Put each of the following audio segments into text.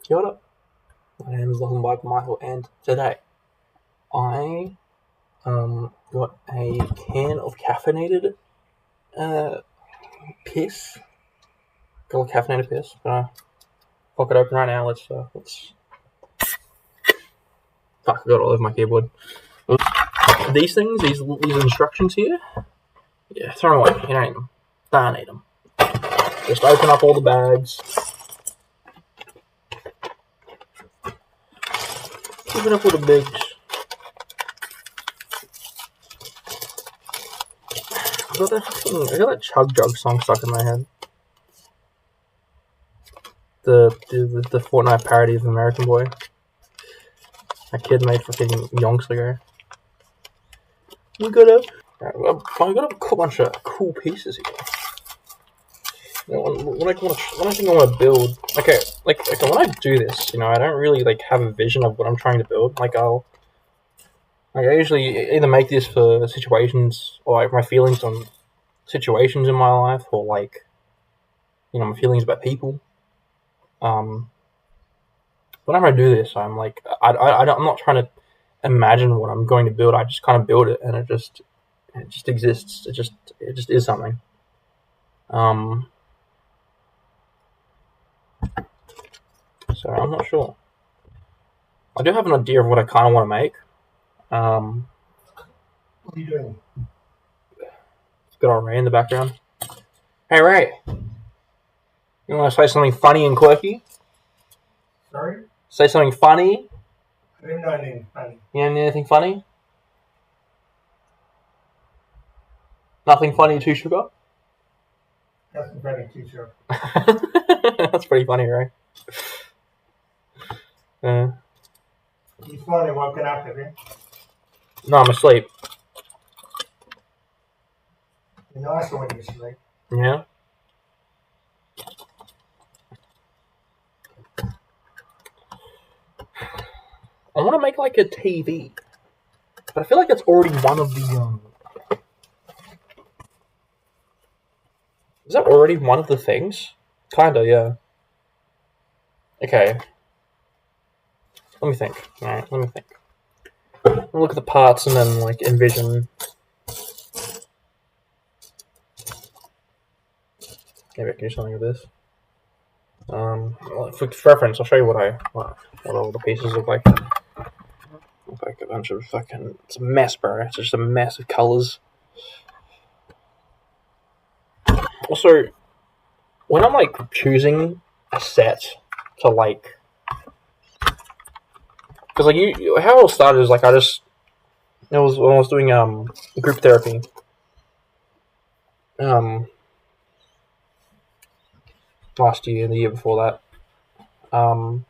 Kia ora. My name is Lachlan Bike Michael, and today I got a can of caffeinated piss. Got a caffeinated piss. Gonna pop it open right now. Let's. Fuck! I got it all over my keyboard. These things, these instructions here. Yeah, throw them away. You don't need them. Don't need them. Just open up all the bags. Open up all the bags. I got that Chug Jug song stuck in my head. The Fortnite parody of American Boy. A kid made fucking yonks ago. We got a bunch of cool pieces here. When I think I want to build, okay, when I do this, I don't really have a vision of what I'm trying to build. I usually either make this for situations or my feelings on situations in my life, or my feelings about people. Whenever I do this, I'm I'm not trying to imagine what I'm going to build. I just kind of build it, and it just exists. It just is something. So I'm not sure. I do have an idea of what I kind of want to make. What are you doing? It's got our Ray in the background. Hey Ray, you want to say something funny and quirky? Sorry? Say something funny. I didn't know anything funny. You know anything funny? Nothing funny too, sugar? Nothing funny, teacher. That's pretty funny, Ray. You finally woken up, have you? No, I'm asleep. You're nicer when you sleep. Yeah. I want to make a TV, but I feel like it's already one of the. Is that already one of the things? Kinda, yeah. Okay. Let me think. Alright, let me think. I'll look at the parts and then envision. Maybe I can do something with this. For reference, I'll show you what all the pieces look like. Look like a bunch of fucking. It's a mess, bro. It's just a mess of colors. Also, when I'm choosing a set to because how it all started is it was when I was doing group therapy. Last year and the year before that. I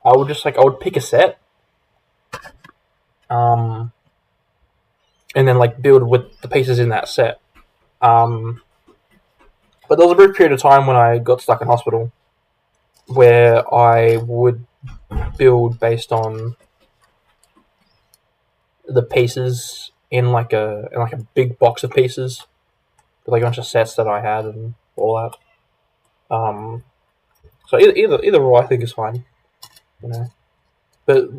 would pick a set. And then build with the pieces in that set. But there was a brief period of time when I got stuck in hospital where I would build based on the pieces in a big box of pieces with a bunch of sets that I had and all that. So either or I think is fine, But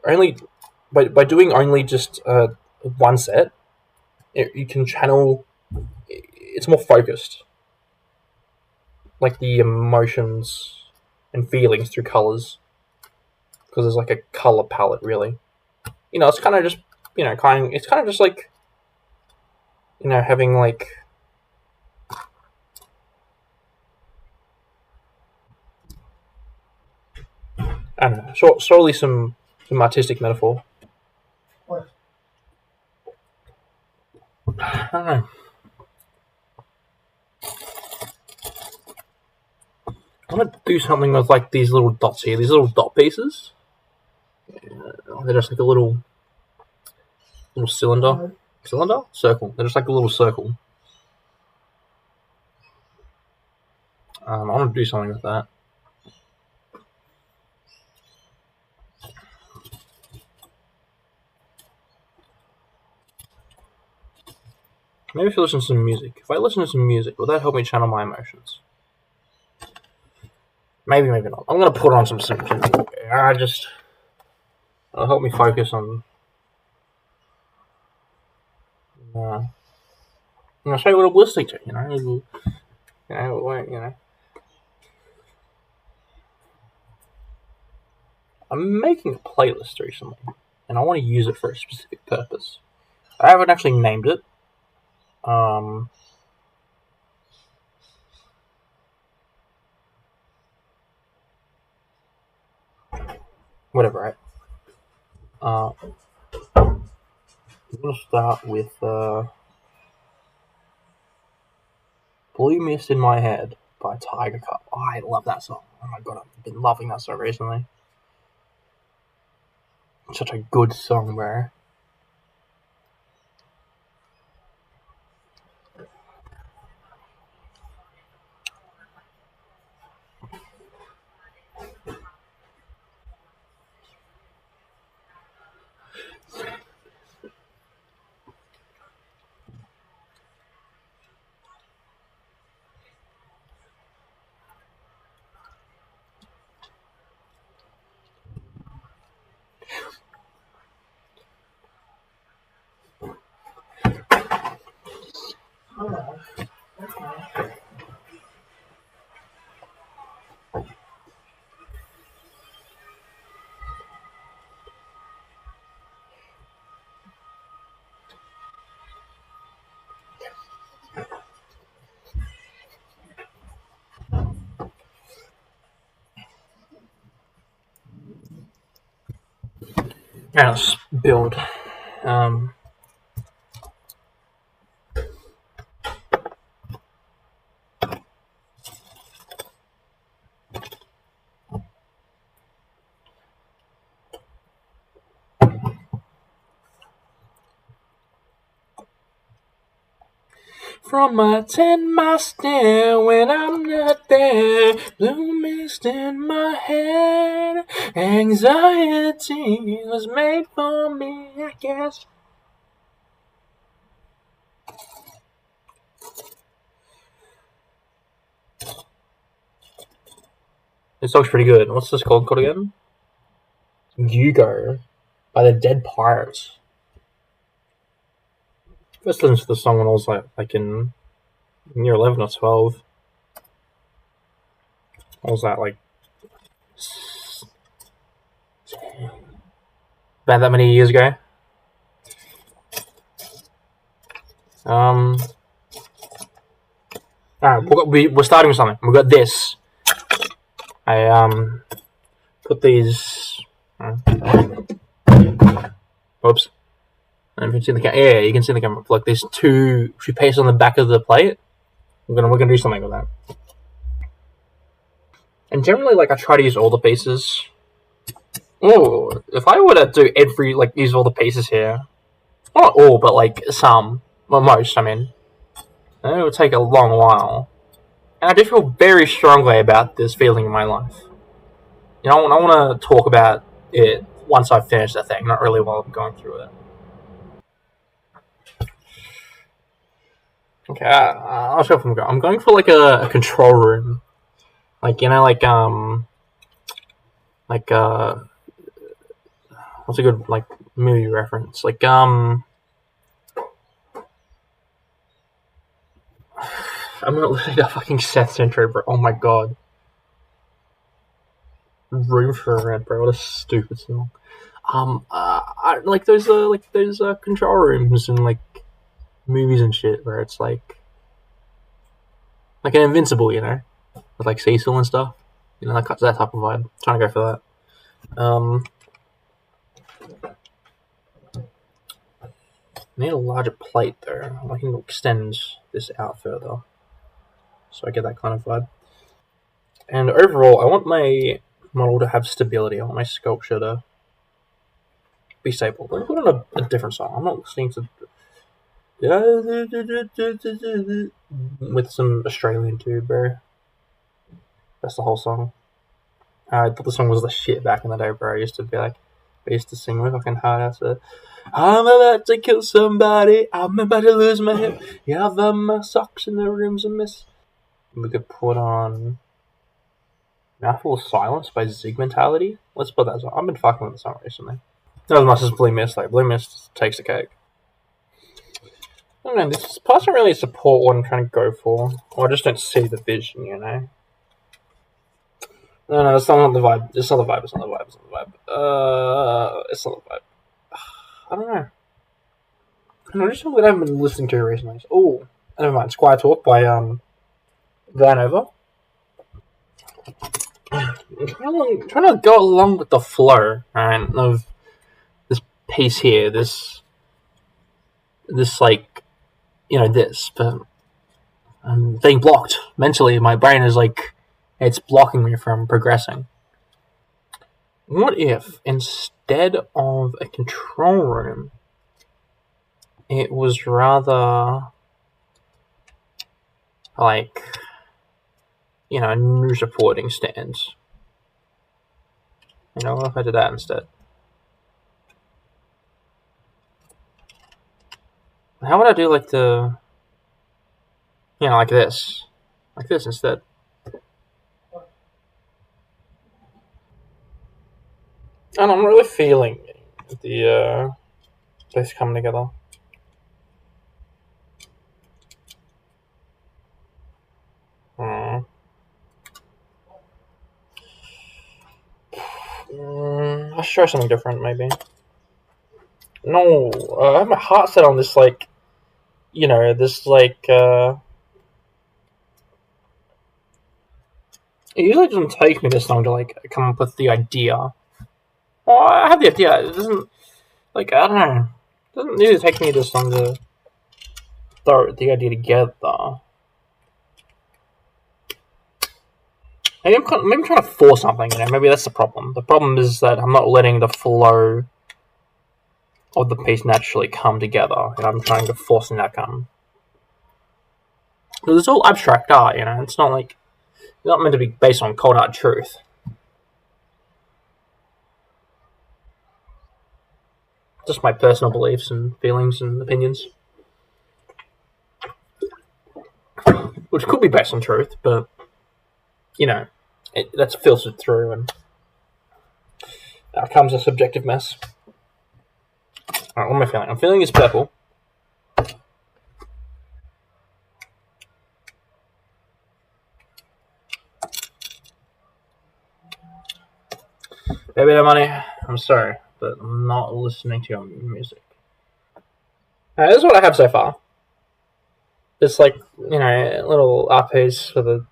only by doing only just one set, you can channel. It's more focused, the emotions and feelings through colors, because there's a color palette really. It's kind of just it's kind of just having I don't know, solely some artistic metaphor. What? I don't know. I want to do something with these little dots here, these little dot pieces. They're just a little cylinder, circle. They're just a little circle. I want to do something with that. Maybe if you listen to some music. If I listen to some music, will that help me channel my emotions? Maybe not. I'm gonna put on some sympathy. It'll help me focus on. Show you what I'm listening to. I'm making a playlist recently, and I want to use it for a specific purpose. I haven't actually named it. Whatever, right? I'm gonna start with "Blue Mist in My Head" by Tiger Cup. Oh, I love that song. Oh my god, I've been loving that song recently. It's such a good song, bro. Now let's build. From my 10-mile stare when I'm not there, blue mist in my head, anxiety was made for me, I guess. This song's pretty good. What's this called again? Hugo by the Dead Pirates. First listened to the song when I was like in year 11 or 12. What was that, like about that many years ago? Alright, we're starting with something. We've got this. I put these. Oops. I don't know if you can see the camera. Yeah, you can see the camera. Like there's two pastes on the back of the plate. We're gonna do something with that. And generally, like I try to use all the pieces. Oh, if I were to do use all the pieces here, not all, but like some, well, most. I mean, it would take a long while. And I do feel very strongly about this feeling in my life. I want to talk about it once I've finished the thing, not really while I'm going through it. Okay, I'll show from go. I'm going for like a control room, what's a good movie reference? I'm not listening to fucking Seth Century, bro. Oh my god. Room for Rent, bro. What a stupid song. I like those control rooms and movies and shit where it's like an Invincible, with like Cecil and stuff. That type of vibe. I'm trying to go for that. I need a larger plate though. I can extend this out further, so I get that kind of vibe. And overall, I want my model to have stability. I want my sculpture to be stable. Let me put on a different song. I'm not listening to with some Australian too, bro. That's the whole song. I thought the song was the shit back in the day, bro. I used to sing with fucking hard ass. I'm about to kill somebody. I'm about to lose my hip. Yeah, my socks in the room's a mess. We could put on. Mouthful of Silence by Zigmentality. Let's put that as I've been fucking with the song recently. Not as much as Blue Mist, like Blue Mist takes the cake. I don't know, this doesn't really support what I'm trying to go for. Or I just don't see the vision, you know? No, it's not the vibe. It's not the vibe. It's not the vibe. It's not the vibe. It's not the vibe. I don't know. Just something that I haven't been listening to recently. Oh, never mind. Squire Talk by Van Over. I'm trying to go along with the flow, right, of this piece here. This like, this, but I'm being blocked mentally. My brain is like, it's blocking me from progressing. What if instead of a control room, it was rather like, news reporting stands? What if I did that instead? How would I do like like this instead? And I'm really feeling the place coming together. Let's try something different, maybe. No, I have my heart set on this, like, this, like, it usually doesn't take me this long to, like, come up with the idea. Well, I have the idea. It doesn't, like, I don't know. It doesn't really take me this long to throw the idea together. Maybe I'm trying to force something, maybe that's the problem. The problem is that I'm not letting the flow of the piece naturally come together, and I'm trying to force an outcome. Because it's all abstract art, it's not like, it's not meant to be based on cold hard truth. Just my personal beliefs and feelings and opinions. Which could be based on truth, but, that's filtered through, and out comes a subjective mess. Alright, what am I feeling? I'm feeling it's purple. Baby, no money. I'm sorry, but I'm not listening to your music. This is what I have so far. It's like, little RPs for the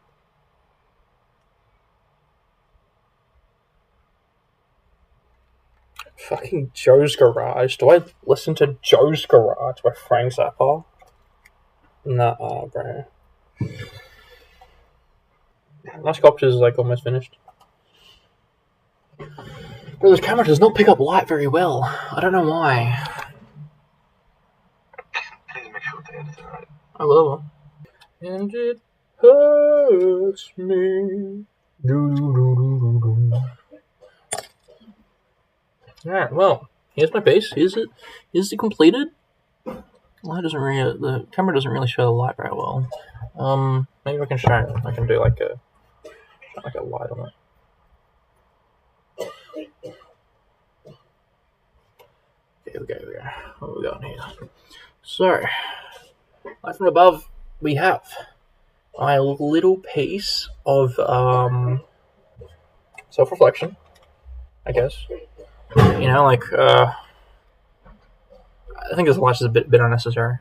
fucking Joe's Garage. Do I listen to Joe's Garage by Frank Zappa? Nah, bro. My sculpture is like almost finished. Bro, this camera does not pick up light very well. I don't know why. Please make sure to edit it right. I will. And it hurts me. Alright, well, here's my base. Is it completed? The camera doesn't really show the light very well. Maybe I can show it. I can do like a light on it. Here we go. What have we got here? So, light from above, we have a little piece of self-reflection, I guess. I think this light is a bit unnecessary.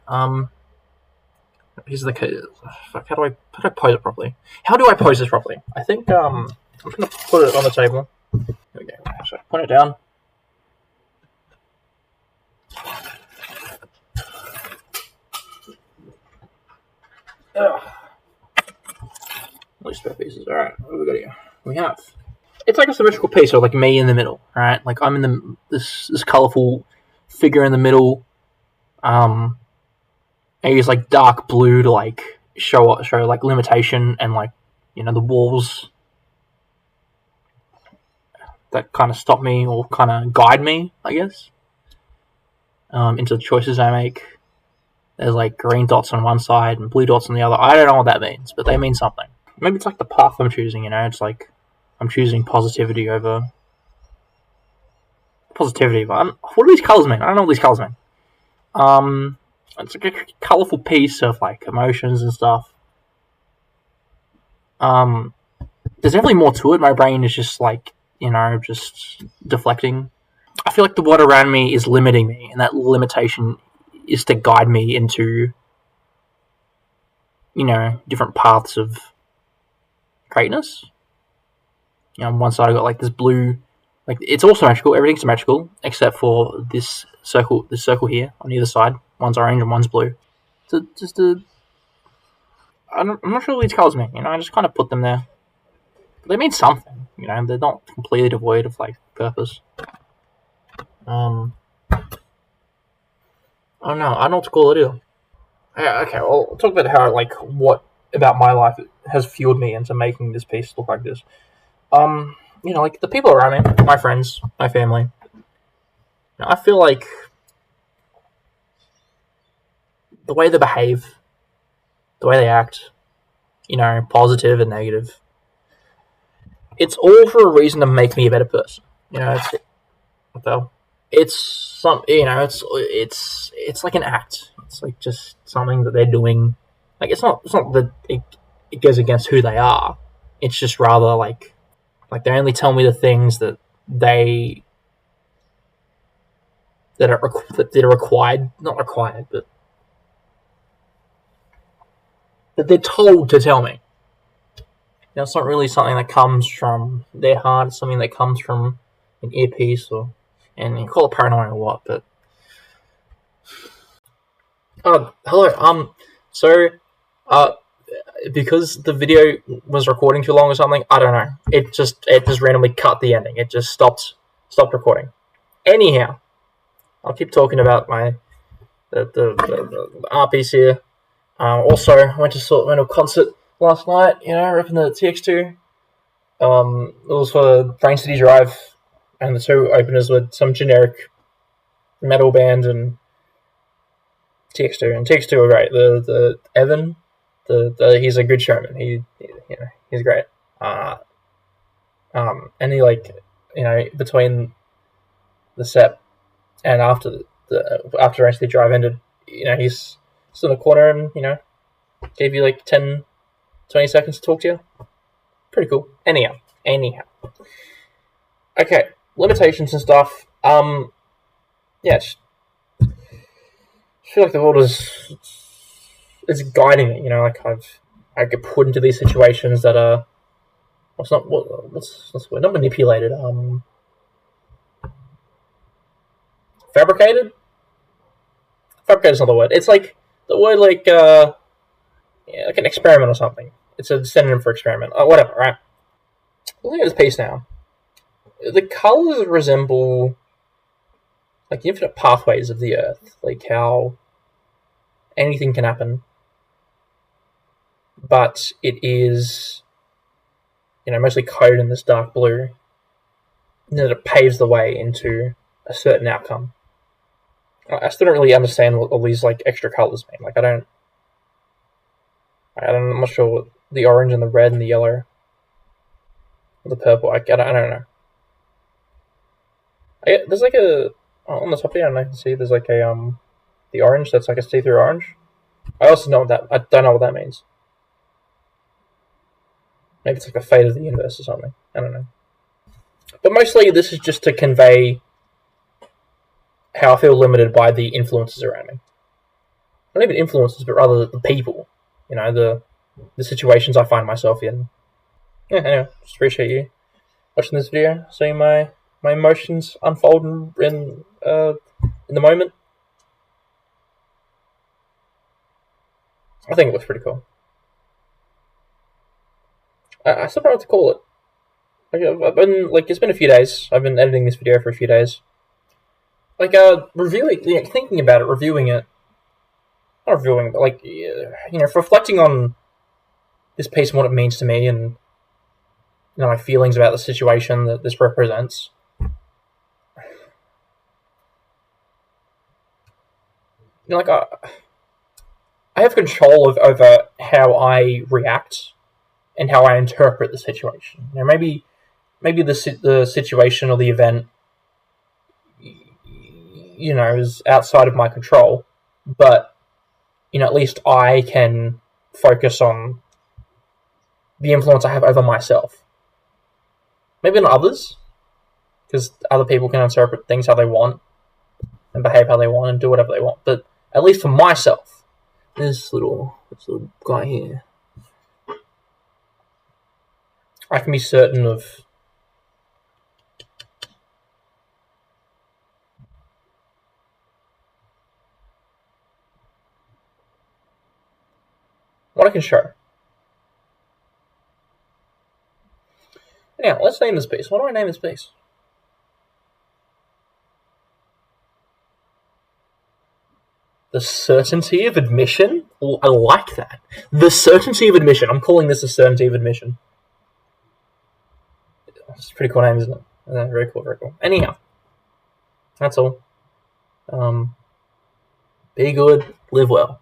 Here's the fuck. How do I pose it properly? How do I pose this properly? I think I'm gonna put it on the table. Here we go. So point it down. These spare pieces. All right, what have we got here? We have. It's like a symmetrical piece, or like me in the middle, right? Like I'm in this colorful figure in the middle. I use like dark blue to like show like limitation and like the walls that kind of stop me or kind of guide me, I guess, into the choices I make. There's like green dots on one side and blue dots on the other. I don't know what that means, but they mean something. Maybe it's like the path I'm choosing. It's like I'm choosing positivity over positivity. But what do these colors mean? I don't know what these colors mean. It's like a colorful piece of like emotions and stuff. There's definitely more to it. My brain is just like, just deflecting. I feel like the world around me is limiting me, and that limitation is to guide me into, different paths of greatness. On one side I got like this blue, like it's all symmetrical. Everything's symmetrical except for this circle. This circle here on either side. One's orange and one's blue. So I'm not sure what these colors mean. I just kind of put them there. But they mean something. They're not completely devoid of like purpose. I don't know. I don't know what to call it either. Yeah, okay, well, I'll talk about how, like, what about my life has fueled me into making this piece look like this. Like, the people around me, my friends, my family, I feel like the way they behave, the way they act, positive and negative, it's all for a reason to make me a better person. It's some, it's like an act. It's like just something that they're doing. Like it's not that it goes against who they are. It's just rather like they only tell me the things that that are required, not required, but that they're told to tell me. It's not really something that comes from their heart. It's something that comes from an earpiece, and you call it paranoia or what, but hello. So, because the video was recording too long or something, I don't know. It just randomly cut the ending. It just stopped recording. Anyhow, I'll keep talking about the art piece here. Also, I went to a concert last night. Repping the TX2. It was for Brain City Drive, and the two openers were some generic metal band and TX2, and TX2 were great. The Evan, he's a good showman. He's great. And he between the set and after after actually drive ended, he's stood in the corner and gave you like 10, 20 seconds to talk to you. Pretty cool. Anyhow. Okay, limitations and stuff. Yeah. I feel like the world is guiding me. I get put into these situations that are what's the word? Not manipulated. Fabricated. Fabricated's not the word. It's like the word like an experiment or something. It's a synonym for experiment. Whatever. Right. Looking at this piece now, the colors resemble like infinite pathways of the earth, like how anything can happen, but it is mostly coded in this dark blue, and then it paves the way into a certain outcome. I still don't really understand what all these like extra colors mean. Like I'm not sure what the orange and the red and the yellow, the purple. I don't know. There's like on the top here, and I can see there's like a the orange that's like a see-through orange. I also know I don't know what that means. Maybe it's like a fate of the universe or something. I don't know. But mostly this is just to convey how I feel limited by the influences around me. Not even influences, but rather the people. The situations I find myself in. Yeah, anyway, just appreciate you watching this video, seeing my emotions unfold in the moment. I think it looks pretty cool. I still don't know what to call it. I've been it's been a few days. I've been editing this video for a few days. Reviewing, thinking about it, reviewing it. Not reviewing, but reflecting on this piece and what it means to me, and my feelings about the situation that this represents. I have control over how I react and how I interpret the situation. Maybe maybe the situation or the event, is outside of my control, but at least I can focus on the influence I have over myself. Maybe not others, because other people can interpret things how they want and behave how they want and do whatever they want. But at least for myself, this little guy here, I can be certain of what I can show. Now, let's name this piece. What do I name this piece? The certainty of admission? Oh, I like that. The certainty of admission. I'm calling this the certainty of admission. It's a pretty cool name, isn't it? Very cool, very cool. Anyhow, that's all. Be good, live well.